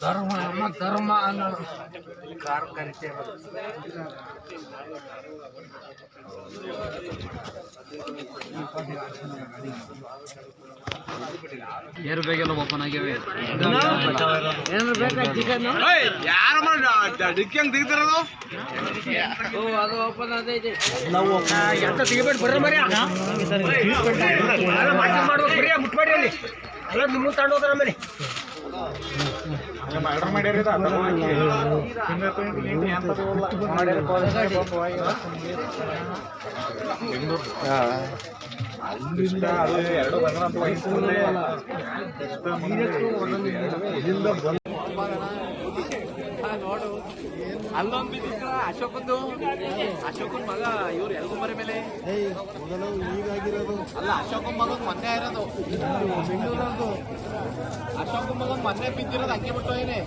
ಧರ್ಮ ಧರ್ಮ ಅನ್ನೋ ಕಾರ್ ಕರಿತೆ ಏರು ಬೇಗೆಲ್ಲ ಓಪನ್ ಆಗಿವೆ. ಏನಾದ್ರು ಬೇಕಾ ಚಿಕನ್? ಡಿಕ್ಕಿ ಹಂಗೆ ತೆಗಿತಾರದು ಅದು ಓಪನ್ ಅದೈತೆ. ನಾವು ಎಂತ ತೆಗಿಬೇಡಿ ಬರ್ರ ಮರಿ ಮಾಡ್ಬೇಕು ಬರೀ ಮುಟ್ಬೇಡಿ ಅಲ್ಲಿ ಎಲ್ಲ ನಿಮ್ಮ ತಗೊಂಡೋದ್ರ ಆಮೇಲೆ ಆರ್ಡರ್ ಮಾಡ್ಯಾರ ನೋಡು ಅಲ್ಲೊಂದು ಬಿದ್ದಿದ್ರ ಅಶೋಕಂದು ಮಗ ಇವ್ರು ಎಲ್ಗೂ ಮರಿ ಮೇಲೆ ಅಲ್ಲ ಅಶೋಕನ್ ಮಗನ್ ಮೊನ್ನೆ ಇರೋದು ಬೆಂಗಳೂರದು ಅಶೋಕನ್ ಮಗನ್ ಮೊನ್ನೆ ಬಿದ್ದಿರೋದು ಹಂಗೆ ಬಿಟ್ಟು ಏನೇ